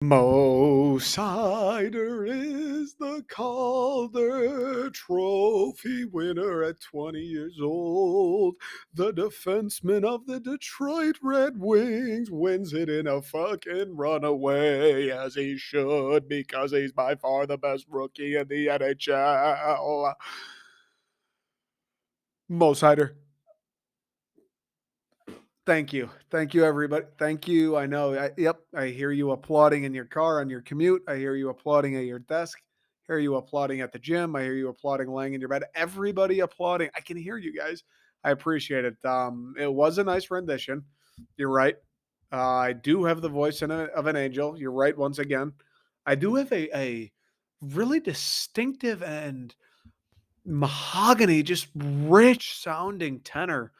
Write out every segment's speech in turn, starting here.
Mo Seider is the Calder Trophy winner at 20 years old. The defenseman of the Detroit Red Wings wins it in a fucking runaway, as he should, because he's by far the best rookie in the NHL. Mo Seider. Thank you. Thank you, everybody. Thank you. I know. Yep. I hear you applauding in your car on your commute. I hear you applauding at your desk. I hear you applauding at the gym. I hear you applauding laying in your bed. Everybody applauding. I can hear you guys. I appreciate it. It was a nice rendition. You're right. I do have the voice of an angel. You're right. Once again, I do have a really distinctive and mahogany, just rich sounding tenor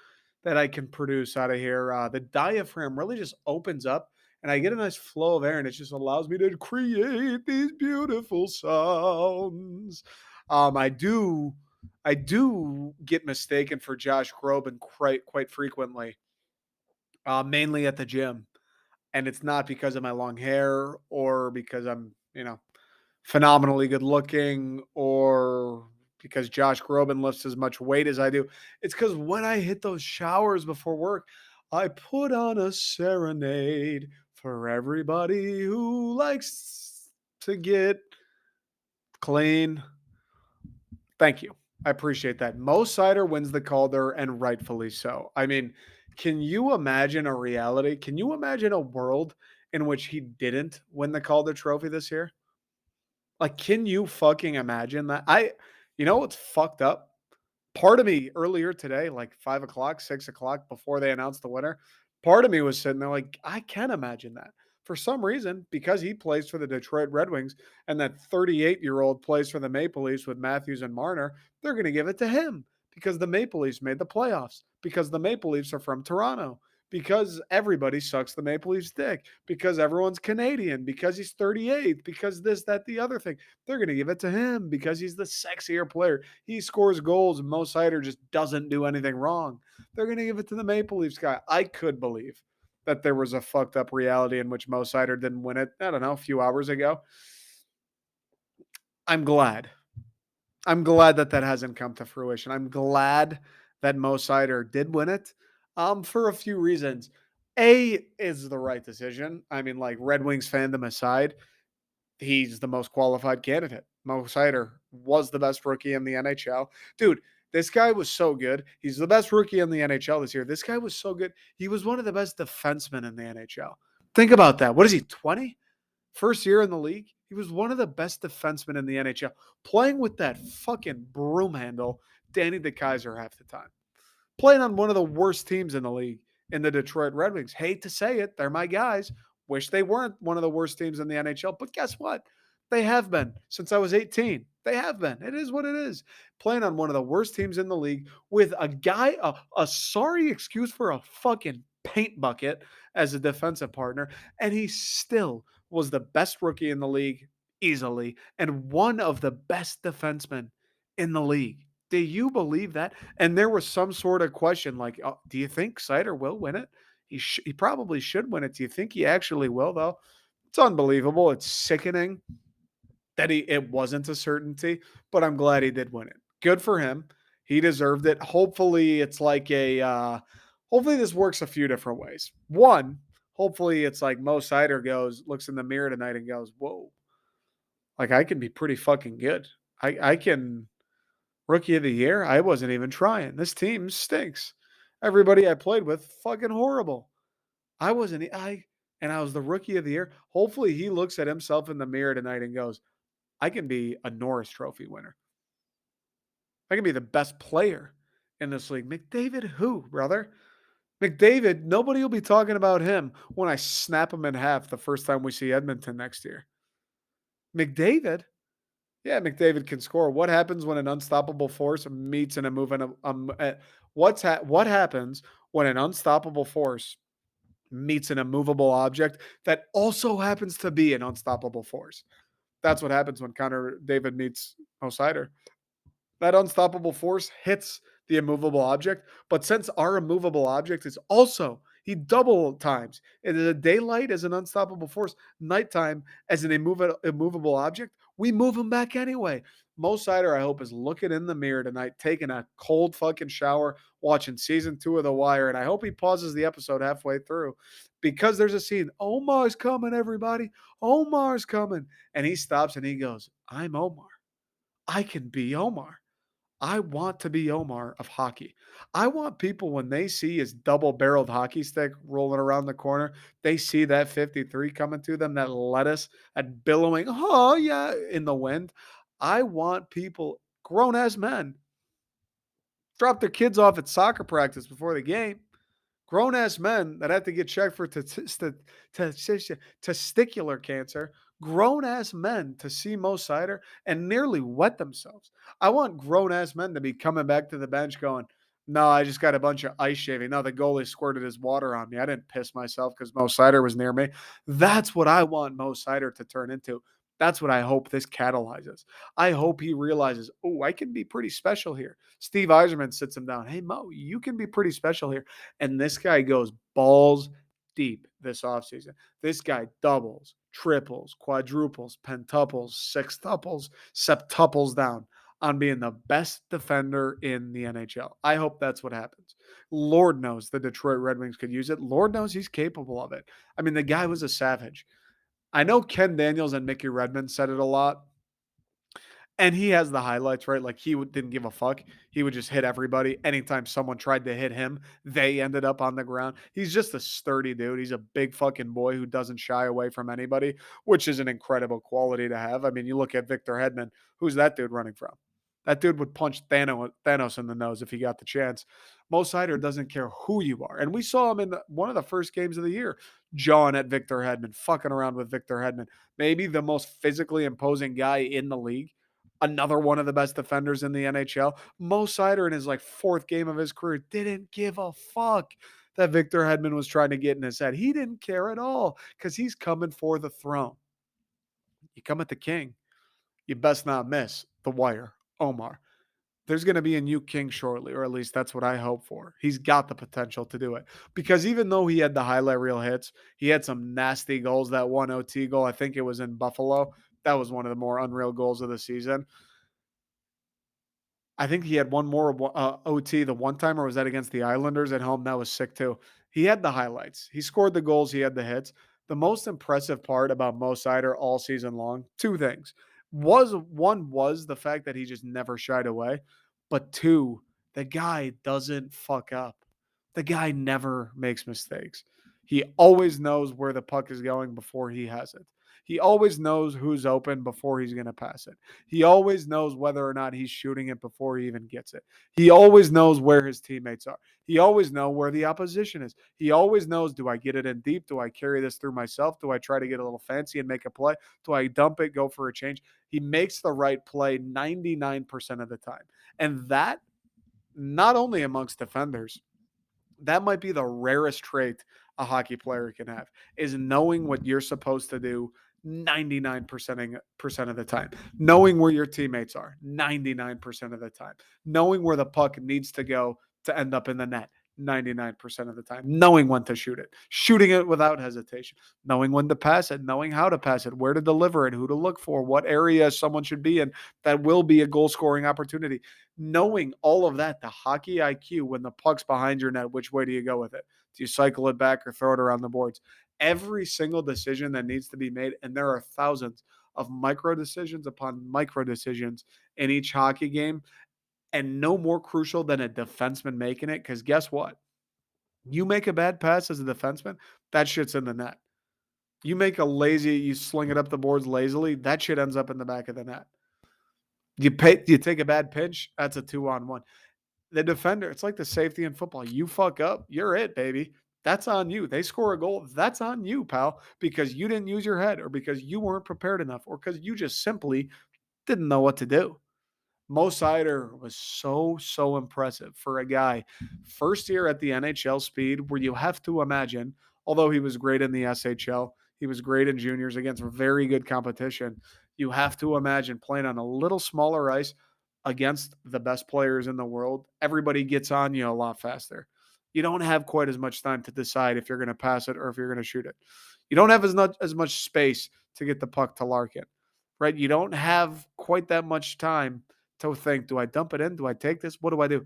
that I can produce out of here. The diaphragm really just opens up and I get a nice flow of air and it just allows me to create these beautiful sounds. I do get mistaken for Josh Groban quite frequently, mainly at the gym. And it's not because of my long hair or because I'm, phenomenally good looking or because Josh Groban lifts as much weight as I do. It's because when I hit those showers before work, I put on a serenade for everybody who likes to get clean. Thank you. I appreciate that. Mo Sider wins the Calder, and rightfully so. I mean, can you imagine a reality? Can you imagine a world in which he didn't win the Calder Trophy this year? Like, can you fucking imagine that? You know what's fucked up? Part of me earlier today, like 5 o'clock, 6 o'clock, before they announced the winner, part of me was sitting there like, I can imagine that. For some reason, because he plays for the Detroit Red Wings and that 38-year-old plays for the Maple Leafs with Matthews and Marner, they're going to give it to him because the Maple Leafs made the playoffs, because the Maple Leafs are from Toronto, because everybody sucks the Maple Leafs dick, because everyone's Canadian, because he's 38, because this, that, the other thing. They're going to give it to him because he's the sexier player. He scores goals. Mo Sider just doesn't do anything wrong. They're going to give it to the Maple Leafs guy. I could believe that there was a fucked up reality in which Mo Sider didn't win it, I don't know, a few hours ago. I'm glad. I'm glad that that hasn't come to fruition. I'm glad that Mo Sider did win it, for a few reasons. A is the right decision. I mean, like, Red Wings fandom aside, he's the most qualified candidate. Mo Sider was the best rookie in the NHL. Dude, this guy was so good. He's the best rookie in the NHL this year. This guy was so good. He was one of the best defensemen in the NHL. Think about that. What is he, 20? First year in the league? He was one of the best defensemen in the NHL, playing with that fucking broom handle, Danny DeKaiser, half the time. Playing on one of the worst teams in the league in the Detroit Red Wings. Hate to say it, they're my guys. Wish they weren't one of the worst teams in the NHL, but guess what? They have been since I was 18. They have been. It is what it is. Playing on one of the worst teams in the league with a guy, a sorry excuse for a fucking paint bucket as a defensive partner, and he still was the best rookie in the league easily and one of the best defensemen in the league. Do you believe that? And there was some sort of question like, do you think Sider will win it? He probably should win it. Do you think he actually will, though? It's unbelievable. It's sickening that it wasn't a certainty, but I'm glad he did win it. Good for him. He deserved it. Hopefully, it's like hopefully this works a few different ways. One, hopefully it's like Mo Sider looks in the mirror tonight and goes, whoa, like I can be pretty fucking good. I can Rookie of the year? I wasn't even trying. This team stinks. Everybody I played with, fucking horrible. I wasn't, e, I, and I was the rookie of the year. Hopefully he looks at himself in the mirror tonight and goes, I can be a Norris Trophy winner. I can be the best player in this league. McDavid, who, brother? McDavid, nobody will be talking about him when I snap him in half the first time we see Edmonton next year. McDavid, yeah, McDavid can score. What happens when an unstoppable force meets an immovable? What happens when an unstoppable force meets an immovable object that also happens to be an unstoppable force? That's what happens when Connor David meets Osider. That unstoppable force hits the immovable object, but since our immovable object is also He double times. And the daylight as an unstoppable force, nighttime as an immovable object. We move him back anyway. Mo Sider, I hope, is looking in the mirror tonight, taking a cold fucking shower, watching season 2 of The Wire, and I hope he pauses the episode halfway through because there's a scene. Omar's coming, everybody. Omar's coming. And he stops and he goes, I'm Omar. I can be Omar. I want to be Omar of hockey. I want people when they see his double barreled hockey stick rolling around the corner, they see that 53 coming to them, that lettuce, that billowing, oh, yeah, in the wind. I want people, grown ass men, drop their kids off at soccer practice before the game. Grown ass men that have to get checked for testicular cancer, grown ass men to see Mo Sider and nearly wet themselves. I want grown ass men to be coming back to the bench going, no, I just got a bunch of ice shaving. No, the goalie squirted his water on me. I didn't piss myself because Mo Sider was near me. That's what I want Mo Sider to turn into. That's what I hope this catalyzes. I hope he realizes, oh, I can be pretty special here. Steve Eiserman sits him down. Hey, Mo, you can be pretty special here. And this guy goes balls deep this offseason. This guy doubles, triples, quadruples, pentuples, sextuples, septuples down on being the best defender in the NHL. I hope that's what happens. Lord knows the Detroit Red Wings could use it. Lord knows he's capable of it. I mean, the guy was a savage. I know Ken Daniels and Mickey Redmond said it a lot, and he has the highlights, right? Like didn't give a fuck. He would just hit everybody. Anytime someone tried to hit him, they ended up on the ground. He's just a sturdy dude. He's a big fucking boy who doesn't shy away from anybody, which is an incredible quality to have. I mean, you look at Victor Hedman. Who's that dude running from? That dude would punch Thanos in the nose if he got the chance. Mo Sider doesn't care who you are. And we saw him in one of the first games of the year, jawing at Victor Hedman, fucking around with Victor Hedman. Maybe the most physically imposing guy in the league, another one of the best defenders in the NHL. Mo Sider, in his like fourth game of his career, didn't give a fuck that Victor Hedman was trying to get in his head. He didn't care at all because he's coming for the throne. You come at the king, you best not miss the wire, Omar. There's going to be a new king shortly, or at least that's what I hope for. He's got the potential to do it because even though he had the highlight reel hits, he had some nasty goals. That one OT goal, I think it was in Buffalo. That was one of the more unreal goals of the season. I think he had one more OT the one time, or was that against the Islanders at home? That was sick too. He had the highlights. He scored the goals. He had the hits. The most impressive part about Mo Sider all season long, two things. Was the fact that he just never shied away, but two, the guy doesn't fuck up. The guy never makes mistakes. He always knows where the puck is going before he has it. He always knows who's open before he's going to pass it. He always knows whether or not he's shooting it before he even gets it. He always knows where his teammates are. He always knows where the opposition is. He always knows, do I get it in deep? Do I carry this through myself? Do I try to get a little fancy and make a play? Do I dump it, go for a change? He makes the right play 99% of the time. And that, not only amongst defenders, that might be the rarest trait a hockey player can have, is knowing what you're supposed to do 99% of the time, knowing where your teammates are 99% of the time, knowing where the puck needs to go to end up in the net 99% of the time, knowing when to shoot it, shooting it without hesitation, knowing when to pass it, knowing how to pass it, where to deliver it, who to look for, what area someone should be in that will be a goal scoring opportunity. Knowing all of that, the hockey IQ, when the puck's behind your net, which way do you go with it? Do you cycle it back or throw it around the boards? Every single decision that needs to be made, and there are thousands of micro decisions upon micro decisions in each hockey game, and no more crucial than a defenseman making it. Because guess what? You make a bad pass as a defenseman, that shit's in the net. You sling it up the boards lazily, that shit ends up in the back of the net. You take a bad pinch, that's a 2-on-1. The defender, it's like the safety in football. You fuck up, you're it, baby. That's on you. They score a goal, that's on you, pal, because you didn't use your head or because you weren't prepared enough or because you just simply didn't know what to do. Mo Sider was so impressive for a guy first year at the NHL speed, where you have to imagine, although he was great in the SHL, he was great in juniors against very good competition. You have to imagine playing on a little smaller ice against the best players in the world. Everybody gets on you a lot faster. You don't have quite as much time to decide if you're going to pass it or if you're going to shoot it. You don't have as much space to get the puck to Larkin, right? You don't have quite that much time to think, do I dump it in? Do I take this? What do I do?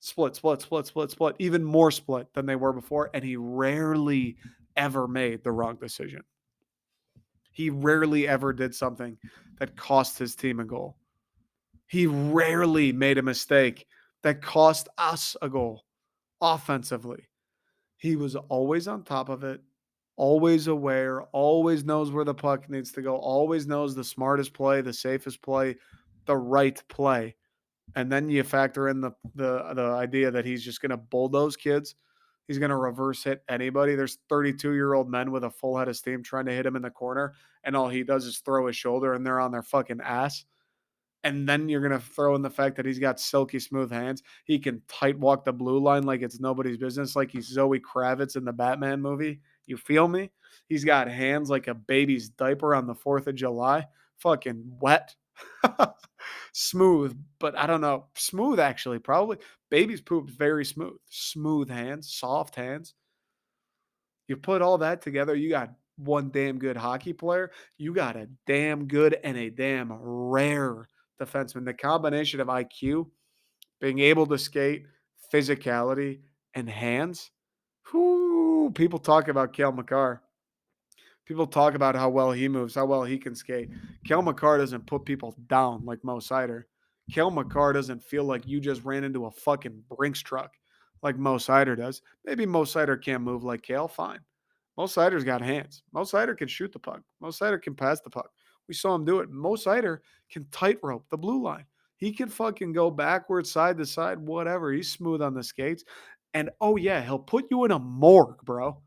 Split, split, split, split, split, even more split than they were before. And he rarely ever made the wrong decision. He rarely ever did something that cost his team a goal. He rarely made a mistake that cost us a goal offensively. He was always on top of it, always aware, always knows where the puck needs to go, always knows the smartest play, the safest play, the right play. And then you factor in the idea that he's just going to bulldoze kids. He's going to reverse hit anybody. There's 32-year-old men with a full head of steam trying to hit him in the corner, and all he does is throw his shoulder, and they're on their fucking ass. And then you're going to throw in the fact that he's got silky smooth hands. He can tight walk the blue line like it's nobody's business, like he's Zoe Kravitz in the Batman movie. You feel me? He's got hands like a baby's diaper on the 4th of July. Fucking wet. Smooth, but I don't know. Smooth, actually, probably. Baby's poop very smooth. Smooth hands, soft hands. You put all that together, you got one damn good hockey player. You got a damn good and a damn rare defenseman. The combination of IQ, being able to skate, physicality, and hands. Whoo, people talk about Kale McCarr. People talk about how well he moves, how well he can skate. Kale McCarr doesn't put people down like Mo Seider. Kale McCarr doesn't feel like you just ran into a fucking Brinks truck like Mo Seider does. Maybe Mo Seider can't move like Kale, fine. Mo Seider's got hands. Mo Seider can shoot the puck. Mo Seider can pass the puck. We saw him do it. Mo Seider can tightrope the blue line. He can fucking go backwards, side to side, whatever. He's smooth on the skates. And oh yeah, he'll put you in a morgue, bro.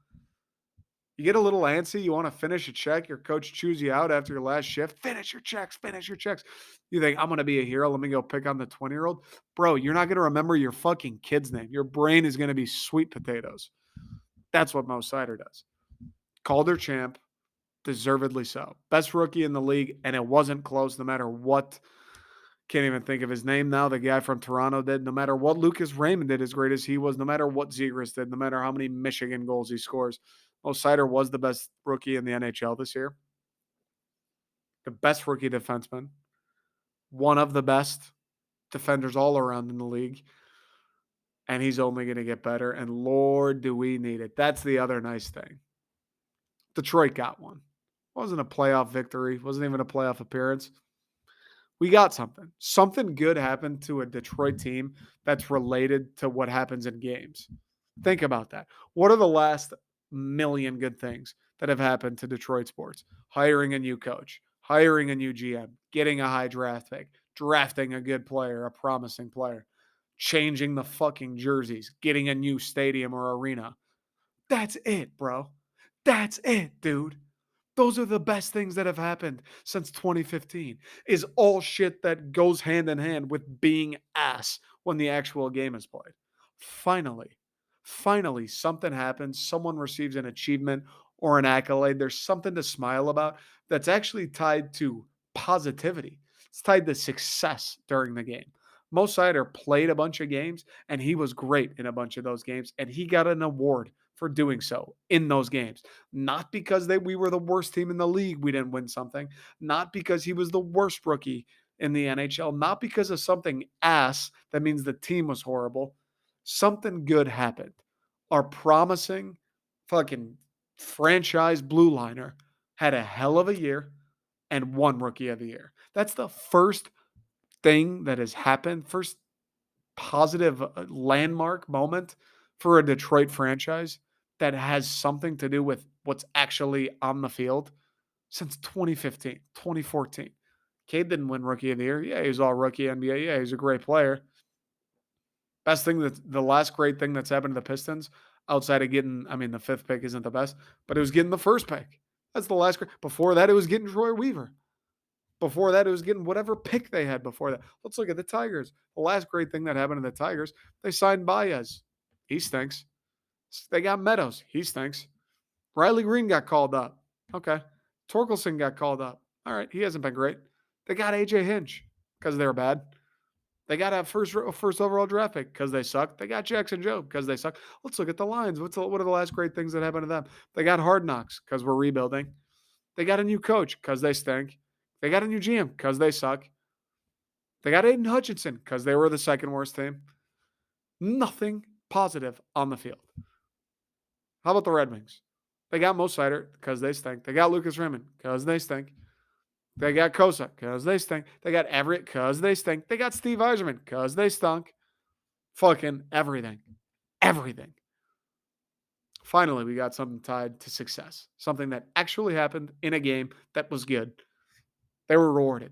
You get a little antsy. You want to finish a check. Your coach chews you out after your last shift. Finish your checks. Finish your checks. You think, I'm going to be a hero. Let me go pick on the 20-year-old. Bro, you're not going to remember your fucking kid's name. Your brain is going to be sweet potatoes. That's what Mo Seider does. Calder champ, deservedly so. Best rookie in the league, and it wasn't close no matter what. Can't even think of his name now. The guy from Toronto did. No matter what Lucas Raymond did, as great as he was, no matter what Zegras did, no matter how many Michigan goals he scores, Mo Seider was the best rookie in the NHL this year. The best rookie defenseman. One of the best defenders all around in the league. And he's only going to get better. And Lord, do we need it. That's the other nice thing. Detroit got one. Wasn't a playoff victory. Wasn't even a playoff appearance. We got something. Something good happened to a Detroit team that's related to what happens in games. Think about that. What are the last million good things that have happened to Detroit sports? Hiring a new coach, hiring a new GM, getting a high draft pick, drafting a good player, a promising player, changing the fucking jerseys, getting a new stadium or arena. That's it, bro. That's it, dude. Those are the best things that have happened since 2015 is all shit that goes hand in hand with being ass when the actual game is played. Finally, finally, something happens. Someone receives an achievement or an accolade. There's something to smile about that's actually tied to positivity. It's tied to success during the game. Mo Seider played a bunch of games and he was great in a bunch of those games and he got an award for doing so in those games. Not because we were the worst team in the league, we didn't win something. Not because he was the worst rookie in the NHL. Not because of something ass that means the team was horrible. Something good happened. Our promising fucking franchise blue liner had a hell of a year and won rookie of the year. That's the first thing that has happened, first positive landmark moment for a Detroit franchise that has something to do with what's actually on the field since 2015, 2014. Cade didn't win rookie of the year. Yeah, he was all rookie NBA. Yeah, he's a great player. Best thing that the last great thing that's happened to the Pistons outside of getting, I mean, the fifth pick isn't the best, but it was getting the first pick. That's the last great. Before that, it was getting Troy Weaver. Before that, it was getting whatever pick they had before that. Let's look at the Tigers. The last great thing that happened to the Tigers, they signed Baez. He stinks. They got Meadows. He stinks. Riley Green got called up. Okay. Torkelson got called up. All right. He hasn't been great. They got AJ Hinch because they're bad. They got a first overall draft pick because they suck. They got Jackson Jobe because they suck. Let's look at the Lions. What are the last great things that happened to them? They got Hard Knocks because we're rebuilding. They got a new coach because they stink. They got a new GM because they suck. They got Aiden Hutchinson because they were the second worst team. Nothing positive on the field. How about the Red Wings? They got Mo Seider because they stink. They got Lucas Raymond because they stink. They got Kosa because they stink. They got Everett because they stink. They got Steve Eiserman because they stunk. Fucking everything. Everything. Finally, we got something tied to success. Something that actually happened in a game that was good. They were rewarded.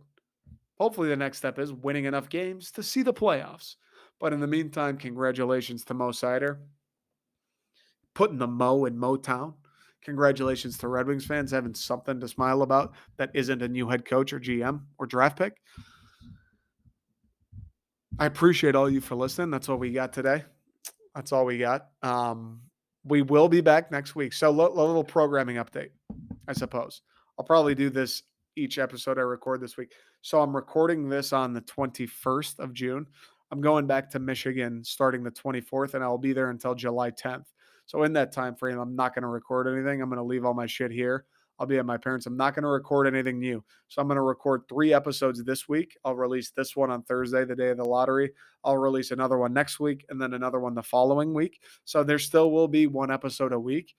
Hopefully, the next step is winning enough games to see the playoffs. But in the meantime, congratulations to Mo Sider, putting the Mo in Motown. Congratulations to Red Wings fans having something to smile about that isn't a new head coach or GM or draft pick. I appreciate all you for listening. That's what we got today. That's all we got. We will be back next week. So, a little programming update, I suppose. I'll probably do this each episode I record this week. So, I'm recording this on the 21st of June. I'm going back to Michigan starting the 24th, and I'll be there until July 10th. So, in that time frame, I'm not going to record anything. I'm going to leave all my shit here. I'll be at my parents'. I'm not going to record anything new. So, I'm going to record 3 episodes this week. I'll release this one on Thursday, the day of the lottery. I'll release another one next week and then another one the following week. So there still will be 1 episode a week.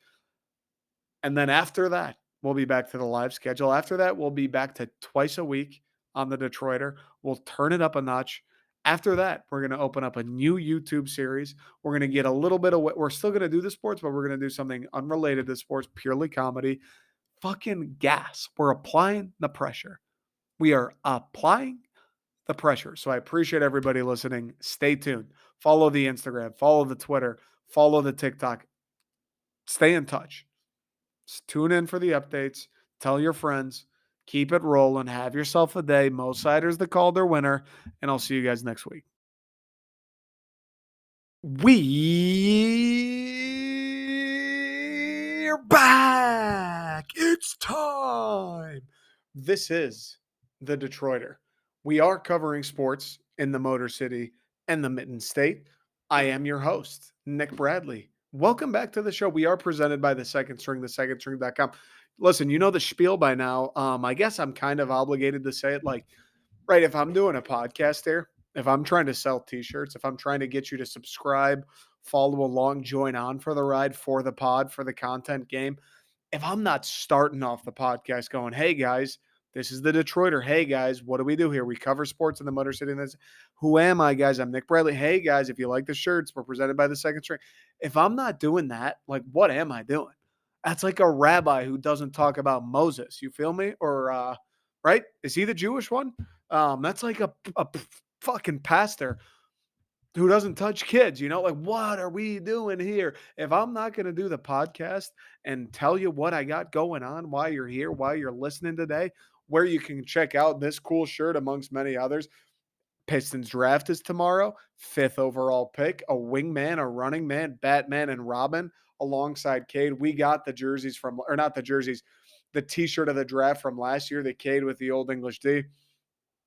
And then after that, we'll be back to the live schedule. After that, we'll be back to twice a week on the Detroiter. We'll turn it up a notch. After that, we're going to open up a new YouTube series. We're going to get a little bit of what we're still going to do the sports, but we're going to do something unrelated to sports, purely comedy. Fucking gas. We're applying the pressure. We are applying the pressure. So I appreciate everybody listening. Stay tuned. Follow the Instagram, follow the Twitter, follow the TikTok. Stay in touch. Just tune in for the updates. Tell your friends. Keep it rolling. Have yourself a day. Mo Sider's the Calder winner. And I'll see you guys next week. We're back. It's time. This is the Detroiter. We are covering sports in the Motor City and the Mitten State. I am your host, Nick Bradley. Welcome back to the show. We are presented by the Second String, thesecondstring.com. Listen, you know the spiel by now. I guess I'm kind of obligated to say it like, right, if I'm doing a podcast here, if I'm trying to sell t-shirts, if I'm trying to get you to subscribe, follow along, join on for the ride, for the pod, for the content game, if I'm not starting off the podcast going, hey guys, this is the Detroiter. Hey guys, what do we do here? We cover sports in the Motor City. Who am I, guys? I'm Nick Bradley. Hey guys, if you like the shirts, we're presented by the Second String. If I'm not doing that, like, what am I doing? That's like a rabbi who doesn't talk about Moses. You feel me? Or right? Is he the Jewish one? That's like a fucking pastor who doesn't touch kids, like, what are we doing here? If I'm not going to do the podcast and tell you what I got going on, why you're here, why you're listening today, where you can check out this cool shirt amongst many others. Pistons draft is tomorrow, 5th overall pick, a wingman, a running man, Batman and Robin alongside Cade. We got the jerseys from, or not the jerseys, the t-shirt of the draft from last year, the Cade with the Old English D.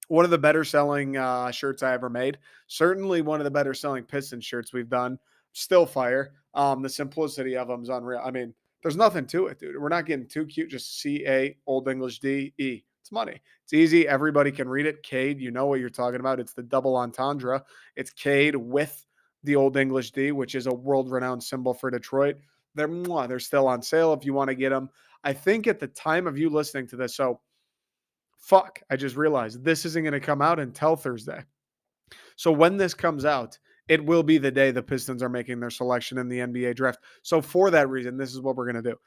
One of the better selling shirts I ever made. Certainly one of the better selling Piston shirts we've done. Still fire. The simplicity of them is unreal. I mean, there's nothing to it, dude. We're not getting too cute. Just CA Old English DE. It's money. It's easy. Everybody can read it. Cade, you know what you're talking about. It's the double entendre. It's Cade with the Old English D, which is a world-renowned symbol for Detroit. They're still on sale if you want to get them. I think at the time of you listening to this, so fuck, I just realized this isn't going to come out until Thursday. So when this comes out, it will be the day the Pistons are making their selection in the NBA draft. So for that reason, this is what we're going to do.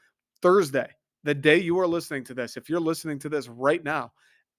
Thursday, the day you are listening to this, if you're listening to this right now,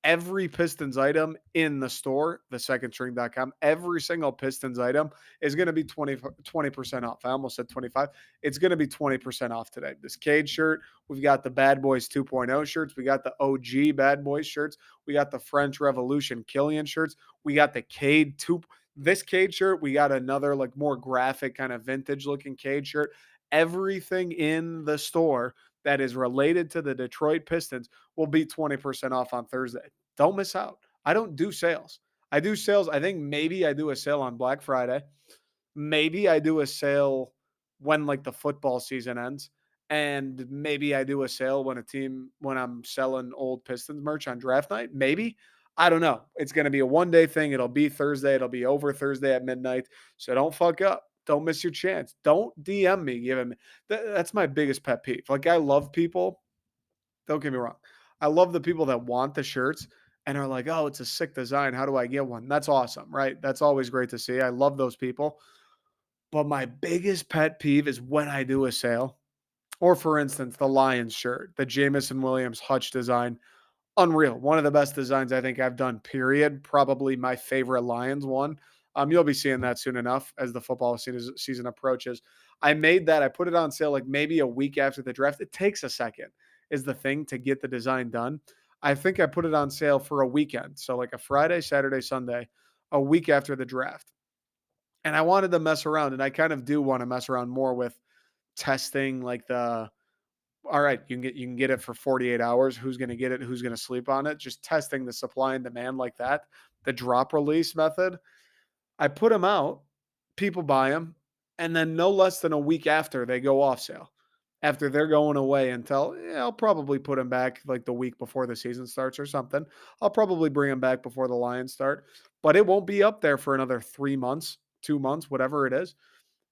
every Pistons item in the store, thesecondstring.com, every single Pistons item is going to be 20% off. I almost said 25. It's going to be 20% off today. This Cade shirt, we've got the Bad Boys 2.0 shirts. We got the OG Bad Boys shirts. We got the French Revolution Killian shirts. We got the Cade 2. This Cade shirt, we got another like more graphic kind of vintage looking Cade shirt. Everything in the store that is related to the Detroit Pistons will be 20% off on Thursday. Don't miss out. I don't do sales. I do sales. I think maybe I do a sale on Black Friday. Maybe I do a sale when like the football season ends. And maybe I do a sale when I'm selling old Pistons merch on draft night. Maybe. I don't know. It's going to be a 1 day thing. It'll be Thursday. It'll be over Thursday at midnight. So don't fuck up. Don't miss your chance. Don't DM me. That's my biggest pet peeve. Like I love people. Don't get me wrong. I love the people that want the shirts and are like, "Oh, it's a sick design. How do I get one?" That's awesome, right? That's always great to see. I love those people. But my biggest pet peeve is when I do a sale, or for instance, the Lions shirt, the Jamison Williams Hutch design. Unreal. One of the best designs I think I've done, period. Probably my favorite Lions one. You'll be seeing that soon enough as the football season approaches. I made that. I put it on sale like maybe a week after the draft. It takes a second, is the thing to get the design done. I think I put it on sale for a weekend. So like a Friday, Saturday, Sunday, a week after the draft. And I wanted to mess around, and I kind of do want to mess around more with testing like the all right, you can get it for 48 hours. Who's going to get it? Who's going to sleep on it? Just testing the supply and demand like that. The drop release method. I put them out, people buy them, and then no less than a week after they go off sale. After they're going away until I'll probably put them back like the week before the season starts or something. I'll probably bring them back before the Lions start, but it won't be up there for another 3 months, 2 months, whatever it is.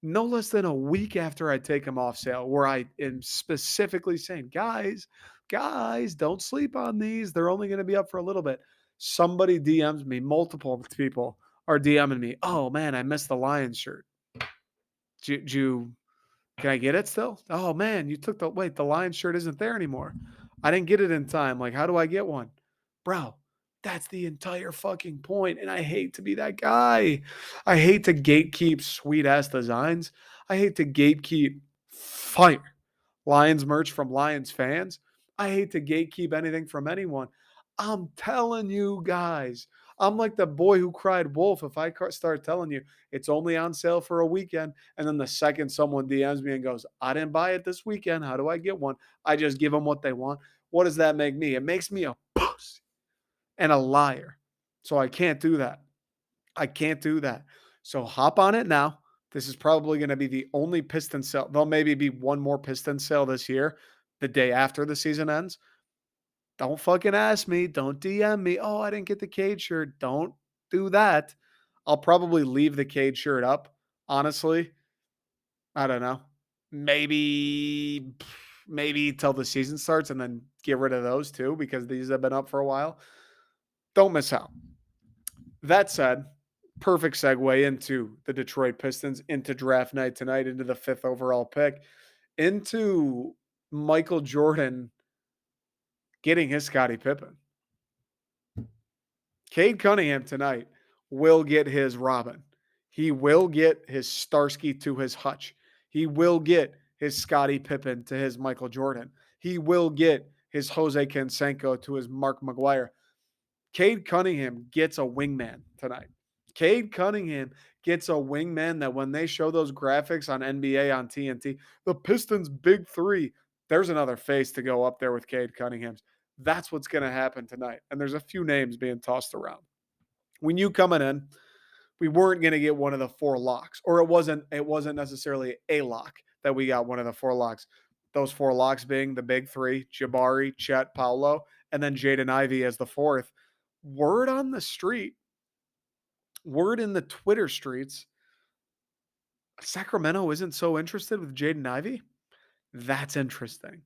No less than a week after I take them off sale, where I am specifically saying, guys, don't sleep on these. They're only going to be up for a little bit. Somebody DMs me, multiple people are DMing me. Oh man, I missed the Lions shirt. Can I get it still? Oh man, you took the Lions shirt isn't there anymore. I didn't get it in time. Like, how do I get one? Bro, that's the entire fucking point. And I hate to be that guy. I hate to gatekeep sweet ass designs. I hate to gatekeep fire Lions merch from Lions fans. I hate to gatekeep anything from anyone. I'm telling you guys, I'm like the boy who cried wolf. If I start telling you it's only on sale for a weekend, and then the second someone DMs me and goes, I didn't buy it this weekend. How do I get one? I just give them what they want. What does that make me? It makes me a pussy and a liar. So I can't do that. I can't do that. So hop on it now. This is probably going to be the only Piston sale. There'll maybe be one more Piston sale this year, the day after the season ends. Don't fucking ask me. Don't DM me. Oh, I didn't get the Cade shirt. Don't do that. I'll probably leave the Cade shirt up. Honestly, I don't know. Maybe till the season starts and then get rid of those too because these have been up for a while. Don't miss out. That said, perfect segue into the Detroit Pistons, into draft night tonight, into the 5th overall pick, into Michael Jordan getting his Scottie Pippen. Cade Cunningham tonight will get his Robin. He will get his Starsky to his Hutch. He will get his Scottie Pippen to his Michael Jordan. He will get his Jose Canseco to his Mark McGuire. Cade Cunningham gets a wingman tonight. Cade Cunningham gets a wingman that when they show those graphics on NBA on TNT, the Pistons' big three, there's another face to go up there with Cade Cunningham's. That's what's going to happen tonight. And there's a few names being tossed around. When you coming in, we weren't going to get one of the four locks, or it wasn't necessarily a lock that we got one of the four locks. Those four locks being the big three: Jabari, Chet, Paolo, and then Jaden Ivey as the fourth. Word on the street, word in the Twitter streets, Sacramento isn't so interested with Jaden Ivey. That's interesting.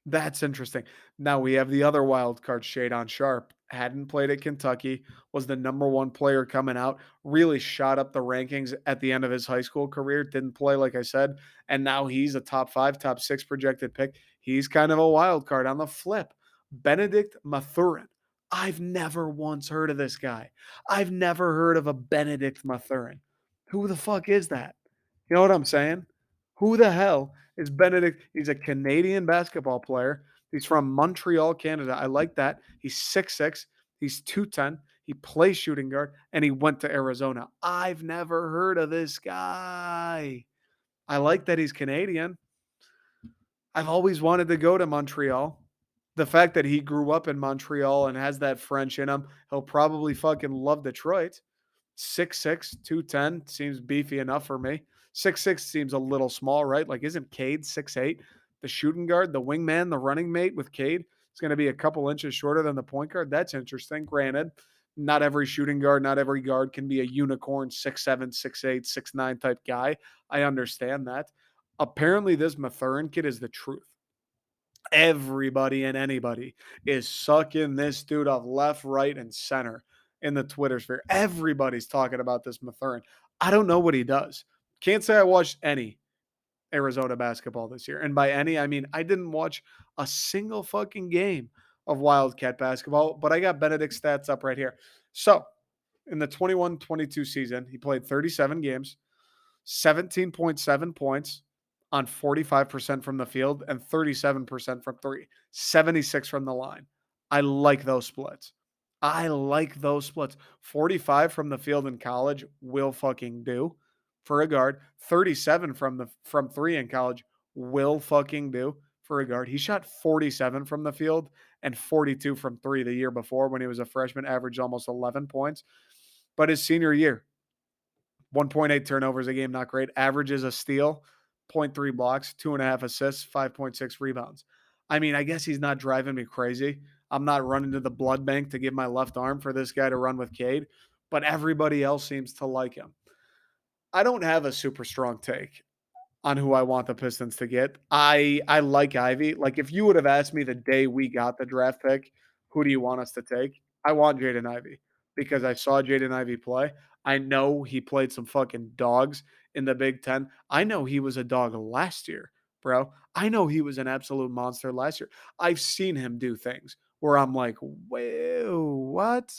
That's interesting. Now we have the other wild card, Shadon Sharp. Hadn't played at Kentucky, was the number one player coming out, really shot up the rankings at the end of his high school career. Didn't play, like I said, and now he's a top 5, top 6 projected pick. He's kind of a wild card. On the flip, Benedict Mathurin. I've never once heard of this guy. I've never heard of a Benedict Mathurin. Who the fuck is that? You know what I'm saying? Who the hell is Benedict? He's a Canadian basketball player. He's from Montreal, Canada. I like that. He's 6'6". He's 210. He plays shooting guard, and he went to Arizona. I've never heard of this guy. I like that he's Canadian. I've always wanted to go to Montreal. The fact that he grew up in Montreal and has that French in him, he'll probably fucking love Detroit. 6'6", 210 seems beefy enough for me. 6'6" seems a little small, right? Like, isn't Cade 6'8"? The shooting guard, the wingman, the running mate with Cade is going to be a couple inches shorter than the point guard. That's interesting. Granted, not every shooting guard, not every guard can be a unicorn 6'7", 6'8", 6'9" type guy. I understand that. Apparently, this Mathurin kid is the truth. Everybody and anybody is sucking this dude off left, right, and center in the Twitter sphere. Everybody's talking about this Mathurin. I don't know what he does. Can't say I watched any Arizona basketball this year. And by any, I mean I didn't watch a single fucking game of Wildcat basketball, but I got Benedict's stats up right here. So in the 21-22 season, he played 37 games, 17.7 points on 45% from the field and 37% from three, 76 from the line. I like those splits. I like those splits. 45 from the field in college will fucking do for a guard. 37 from three in college will fucking do for a guard. He shot 47 from the field and 42 from three the year before when he was a freshman, averaged almost 11 points. But his senior year, 1.8 turnovers a game, not great. Averages a steal, zero point 0.3 blocks, 2.5 assists, 5.6 rebounds. I mean, I guess he's not driving me crazy. I'm not running to the blood bank to give my left arm for this guy to run with Cade, but everybody else seems to like him. I don't have a super strong take on who I want the Pistons to get. I like Ivy. Like, if you would have asked me the day we got the draft pick, who do you want us to take? I want Jaden Ivey because I saw Jaden Ivey play. I know he played some fucking dogs in the Big Ten. I know he was a dog last year, bro. I know he was an absolute monster last year. I've seen him do things where I'm like, whoa, what?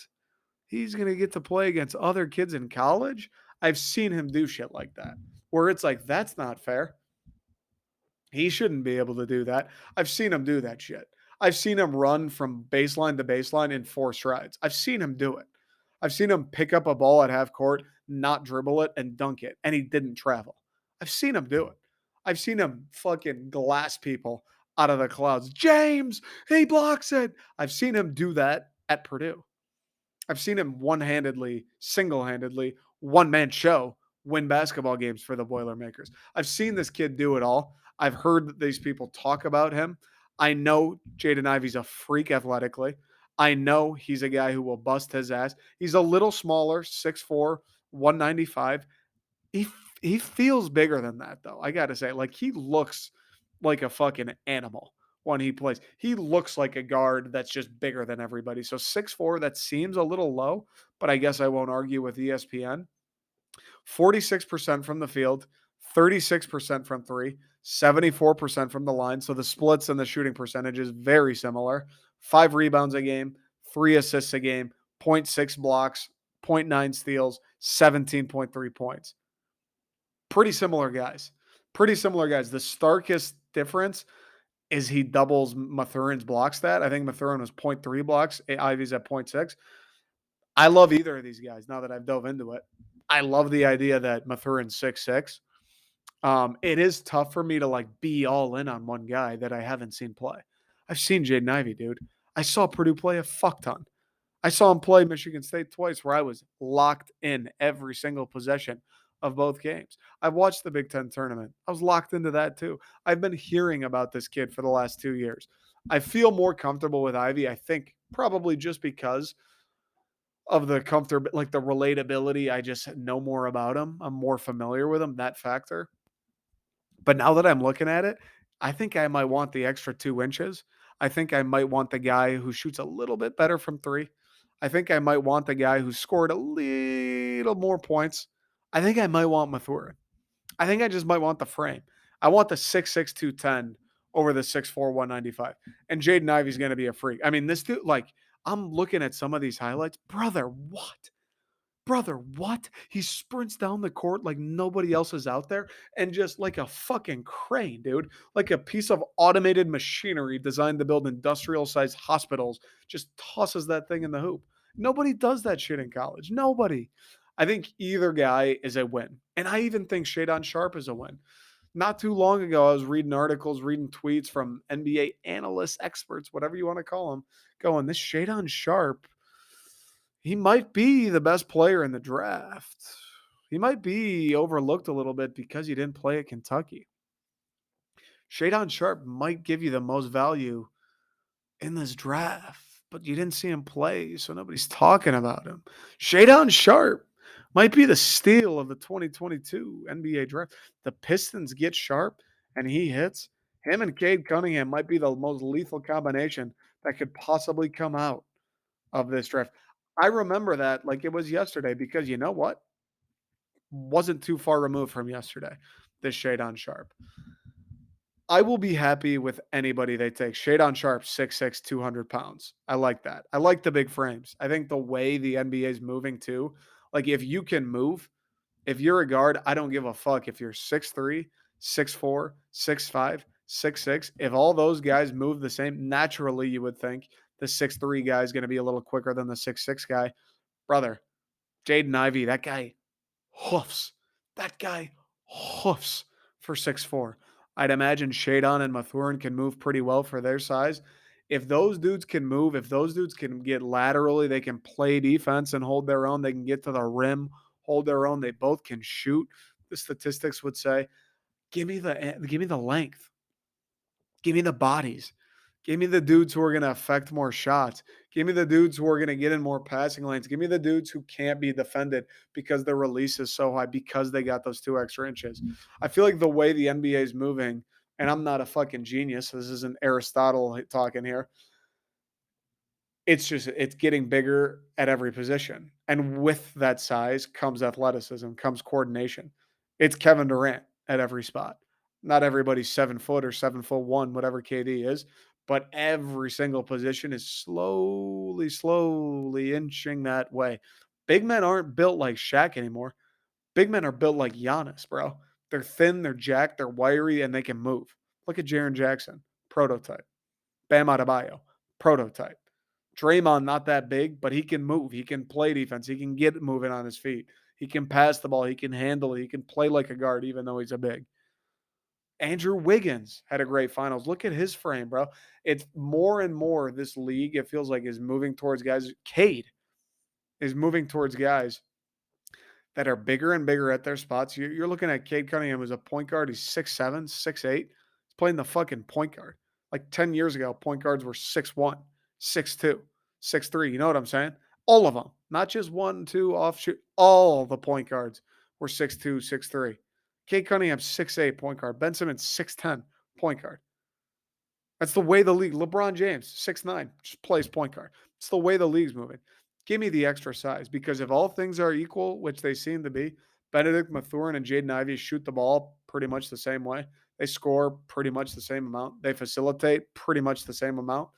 He's going to get to play against other kids in college? I've seen him do shit like that where it's like, that's not fair. He shouldn't be able to do that. I've seen him do that shit. I've seen him run from baseline to baseline in 4 strides. I've seen him do it. I've seen him pick up a ball at half court, not dribble it, and dunk it, and he didn't travel. I've seen him do it. I've seen him fucking glass people out of the clouds. James, he blocks it. I've seen him do that at Purdue. I've seen him one-handedly, single-handedly, one-man show win basketball games for the Boilermakers. I've seen this kid do it all. I've heard these people talk about him. I know Jaden Ivey's a freak athletically. I know he's a guy who will bust his ass. He's a little smaller, 6'4", 195. He he feels bigger than that though. I got to say, like, he looks like a fucking animal when he plays. He looks like a guard that's just bigger than everybody. So 6'4", that seems a little low, but I guess I won't argue with ESPN. 46% from the field, 36% from three, 74% from the line. So the splits and the shooting percentage is very similar. 5 rebounds a game, 3 assists a game, zero point 0.6 blocks, zero point 0.9 steals, 17.3 points. Pretty similar guys. Pretty similar guys. The starkest difference is he doubles Mathurin's block stat. I think Mathurin was 0.3 blocks. Ivy's at 0.6. I love either of these guys now that I've dove into it. I love the idea that Mathurin's 6'6". It is tough for me to like be all in on one guy that I haven't seen play. I've seen Jaden Ivey, dude. I saw Purdue play a fuck ton. I saw him play Michigan State twice where I was locked in every single possession of both games. I've watched the Big Ten tournament. I was locked into that too. I've been hearing about this kid for the last 2 years. I feel more comfortable with Ivy, I think, probably just because of the comfort, like the relatability. I just know more about him. I'm more familiar with him, that factor. But now that I'm looking at it, I think I might want the extra 2 inches. I think I might want the guy who shoots a little bit better from three. I think I might want the guy who scored a little more points. I think I might want Mathurin. I think I just might want the frame. I want the 6'6", 210 over the 6'4", 195. And Jaden Ivey's going to be a freak. I mean, this dude, like, I'm looking at some of these highlights. Brother, what? Brother, what? He sprints down the court like nobody else is out there and just like a fucking crane, dude. Like a piece of automated machinery designed to build industrial sized hospitals, just tosses that thing in the hoop. Nobody does that shit in college. Nobody. I think either guy is a win. And I even think Shadon Sharp is a win. Not too long ago, I was reading articles, reading tweets from NBA analysts, experts, whatever you want to call them, going, this Shadon Sharp, he might be the best player in the draft. He might be overlooked a little bit because he didn't play at Kentucky. Shadon Sharp might give you the most value in this draft, but you didn't see him play, so nobody's talking about him. Shadon Sharp might be the steal of the 2022 NBA draft. The Pistons get Sharp and he hits. Him and Cade Cunningham might be the most lethal combination that could possibly come out of this draft. I remember that like it was yesterday because you know what? Wasn't too far removed from yesterday. This Shadon Sharp. I will be happy with anybody they take. Shadon Sharp, 6'6", 200 pounds. I like that. I like the big frames. I think the way the NBA is moving too, like if you can move, if you're a guard, I don't give a fuck if you're 6'3", 6'4", 6'5", 6'6". If all those guys move the same, naturally you would think the 6'3" guy is going to be a little quicker than the 6'6" guy. Brother, Jaden Ivey, that guy hoofs. That guy hoofs for 6'4". I'd imagine Shadon and Mathurin can move pretty well for their size. If those dudes can move, if those dudes can get laterally, they can play defense and hold their own. They can get to the rim, hold their own. They both can shoot. The statistics would say, give me the length. Give me the bodies. Give me the dudes who are going to affect more shots. Give me the dudes who are going to get in more passing lanes. Give me the dudes who can't be defended because their release is so high because they got those 2 extra inches. I feel like the way the NBA is moving, and I'm not a fucking genius. This isn't Aristotle talking here. It's getting bigger at every position. And with that size comes athleticism, comes coordination. It's Kevin Durant at every spot. Not everybody's 7 foot or 7'1", whatever KD is, but every single position is slowly, slowly inching that way. Big men aren't built like Shaq anymore. Big men are built like Giannis, bro. They're thin, they're jacked, they're wiry, and they can move. Look at Jaren Jackson, prototype. Bam Adebayo, prototype. Draymond, not that big, but he can move. He can play defense. He can get moving on his feet. He can pass the ball. He can handle it. He can play like a guard, even though he's a big. Andrew Wiggins had a great finals. Look at his frame, bro. It's more and more this league, it feels like, is moving towards guys. Cade is moving towards guys that are bigger and bigger at their spots. You're looking at Cade Cunningham as a point guard. He's 6'7", 6'8". He's playing the fucking point guard. Like 10 years ago, point guards were 6'1", 6'2", 6'3". You know what I'm saying? All of them. Not just 1, 2 offshoot. All the point guards were 6'2", 6'3". Cade Cunningham, 6'8", point guard. Ben Simmons, 6'10", point guard. That's the way the league. LeBron James, 6'9", just plays point guard. It's the way the league's moving. Give me the extra size because if all things are equal, which they seem to be, Benedict Mathurin and Jaden Ivey shoot the ball pretty much the same way. They score pretty much the same amount. They facilitate pretty much the same amount.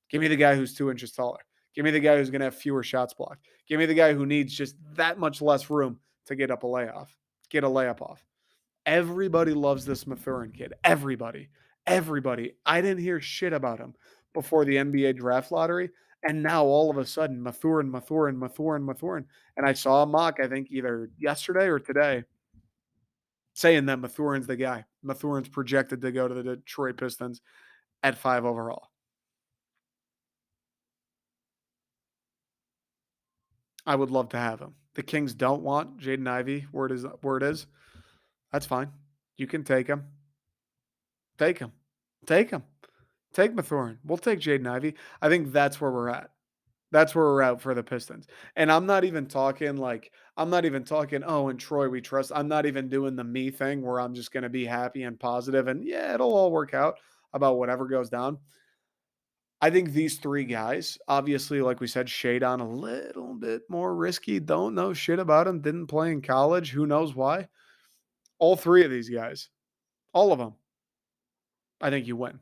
Give me the guy who's 2 inches taller. Give me the guy who's going to have fewer shots blocked. Give me the guy who needs just that much less room to get a layup off. Everybody loves this Mathurin kid. Everybody. Everybody. I didn't hear shit about him before the NBA draft lottery. And now all of a sudden, Mathurin. And I saw a mock, I think either yesterday or today, saying that Mathurin's the guy. Mathurin's projected to go to the Detroit Pistons at 5 overall. I would love to have him. The Kings don't want Jaden Ivey. Word is. That's fine. You can take him. Take him. Take him. Take Mathurin. We'll take Jaden Ivey. I think that's where we're at. That's where we're at for the Pistons. And I'm not even talking, oh, and Troy, we trust. I'm not even doing the me thing where I'm just going to be happy and positive and yeah, it'll all work out about whatever goes down. I think these 3 guys, obviously, like we said, Shadon a little bit more risky. Don't know shit about him. Didn't play in college. Who knows why? All 3 of these guys, all of them, I think you win.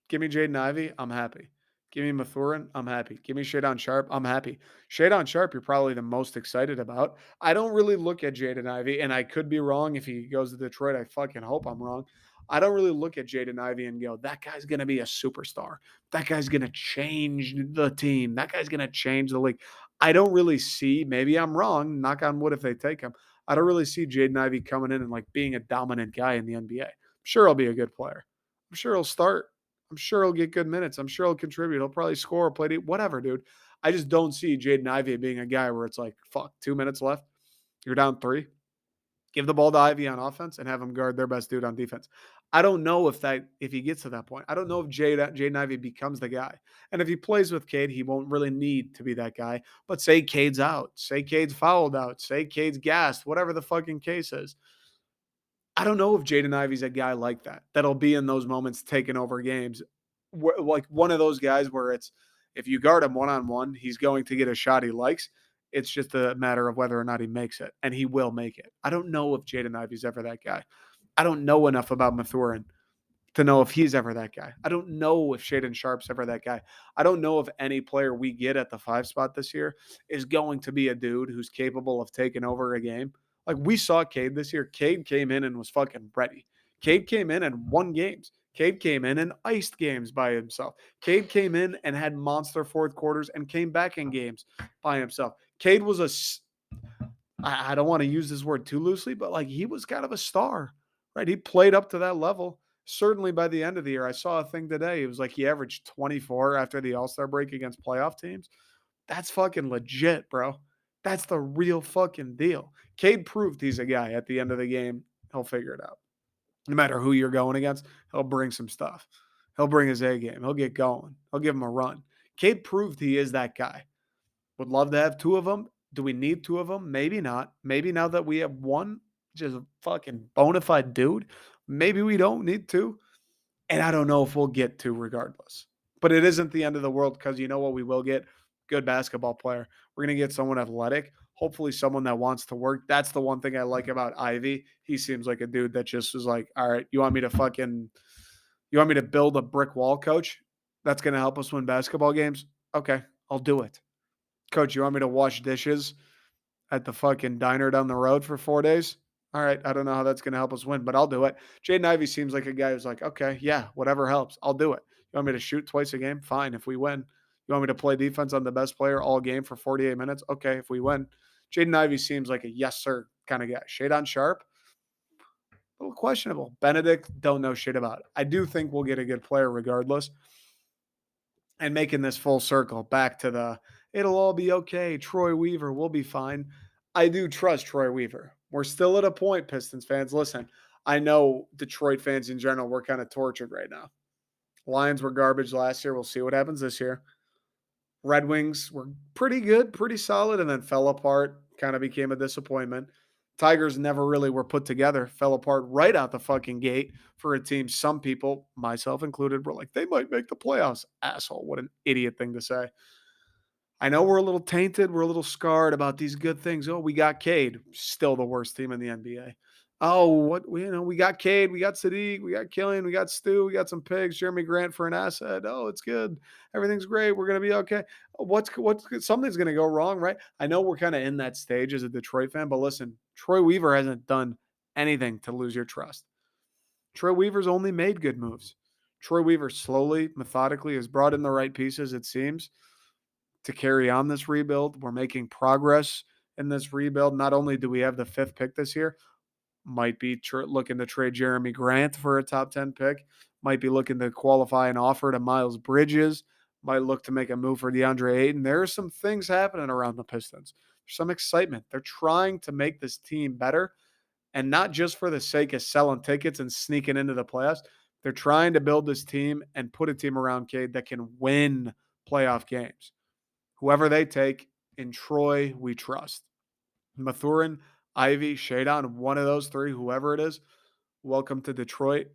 Give me Jaden Ivey, I'm happy. Give me Mathurin, I'm happy. Give me Shadon Sharp, I'm happy. Shadon Sharp, you're probably the most excited about. I don't really look at Jaden Ivey, and I could be wrong if he goes to Detroit. I fucking hope I'm wrong. I don't really look at Jaden Ivey and go, that guy's going to be a superstar. That guy's going to change the team. That guy's going to change the league. I don't really see, maybe I'm wrong, knock on wood if they take him. I don't really see Jaden Ivey coming in and like being a dominant guy in the NBA. sure he'll be a good player. I'm sure he'll start. I'm sure he'll get good minutes. I'm sure he'll contribute. He'll probably score, whatever, dude. I just don't see Jaden Ivey being a guy where it's like, fuck, 2 minutes left. You're down three. Give the ball to Ivy on offense and have him guard their best dude on defense. I don't know if he gets to that point. I don't know if Jaden Ivey becomes the guy. And if he plays with Cade, he won't really need to be that guy. But say Cade's out, say Cade's fouled out, say Cade's gassed, whatever the fucking case is. I don't know if Jaden Ivey's a guy like that that'll be in those moments taking over games. Like one of those guys where it's if you guard him one on one, he's going to get a shot he likes. It's just a matter of whether or not he makes it, and he will make it. I don't know if Jaden Ivey's ever that guy. I don't know enough about Mathurin to know if he's ever that guy. I don't know if Shaden Sharp's ever that guy. I don't know if any player we get at the 5 spot this year is going to be a dude who's capable of taking over a game. Like we saw Cade this year. Cade came in and was fucking ready. Cade came in and won games. Cade came in and iced games by himself. Cade came in and had monster fourth quarters and came back in games by himself. Cade was I don't want to use this word too loosely, but like he was kind of a star, right? He played up to that level. Certainly by the end of the year, I saw a thing today. It was like he averaged 24 after the All-Star break against playoff teams. That's fucking legit, bro. That's the real fucking deal. Cade proved he's a guy at the end of the game. He'll figure it out. No matter who you're going against, he'll bring some stuff. He'll bring his A game. He'll get going. He'll give him a run. Cade proved he is that guy. Would love to have two of them. Do we need two of them? Maybe not. Maybe now that we have one, just a fucking bona fide dude, maybe we don't need two. And I don't know if we'll get two regardless. But it isn't the end of the world because you know what we will get? Good basketball player. We're going to get someone athletic, hopefully someone that wants to work. That's the one thing I like about Ivy. He seems like a dude that just was like, all right, you want me to build a brick wall, coach? That's going to help us win basketball games? Okay, I'll do it. Coach, you want me to wash dishes at the fucking diner down the road for 4 days? All right. I don't know how that's going to help us win, but I'll do it. Jaden Ivey seems like a guy who's like, okay, yeah, whatever helps. I'll do it. You want me to shoot twice a game? Fine. If we win. You want me to play defense on the best player all game for 48 minutes? Okay. If we win. Jaden Ivey seems like a yes, sir kind of guy. Shadon Sharp, a little questionable. Benedict, don't know shit about it. I do think we'll get a good player regardless. And making this full circle back to it'll all be okay. Troy Weaver will be fine. I do trust Troy Weaver. We're still at a point, Pistons fans. Listen, I know Detroit fans in general, we're kind of tortured right now. Lions were garbage last year. We'll see what happens this year. Red Wings were pretty good, pretty solid, and then fell apart, kind of became a disappointment. Tigers never really were put together, fell apart right out the fucking gate for a team. Some people, myself included, were like, they might make the playoffs. Asshole. What an idiot thing to say. I know we're a little tainted. We're a little scarred about these good things. Oh, we got Cade. Still the worst team in the NBA. Oh, we got Cade, we got Sadiq, we got Killian, we got Stu, we got some pigs, Jeremy Grant for an asset. Oh, it's good. Everything's great. We're gonna be okay. What's something's gonna go wrong, right? I know we're kind of in that stage as a Detroit fan, but listen, Troy Weaver hasn't done anything to lose your trust. Troy Weaver's only made good moves. Troy Weaver slowly, methodically has brought in the right pieces, it seems, to carry on this rebuild. We're making progress in this rebuild. Not only do we have the 5th pick this year, might be looking to trade Jeremy Grant for a top 10 pick, might be looking to qualify an offer to Miles Bridges, might look to make a move for DeAndre Ayton. There are some things happening around the Pistons. There's some excitement. They're trying to make this team better, and not just for the sake of selling tickets and sneaking into the playoffs. They're trying to build this team and put a team around Cade that can win playoff games. Whoever they take, in Troy, we trust. Mathurin, Ivy, Shadon, one of those three, whoever it is, welcome to Detroit.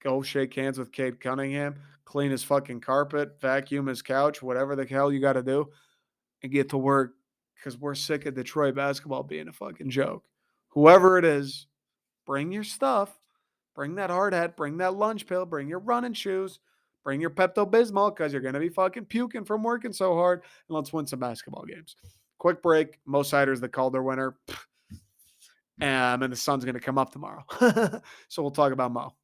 Go shake hands with Cade Cunningham, clean his fucking carpet, vacuum his couch, whatever the hell you got to do, and get to work because we're sick of Detroit basketball being a fucking joke. Whoever it is, bring your stuff. Bring that hard hat. Bring that lunch pill. Bring your running shoes. Bring your Pepto Bismol because you're going to be fucking puking from working so hard. And let's win some basketball games. Quick break. Mo Seider's the Calder winner. And the sun's going to come up tomorrow. So we'll talk about Mo.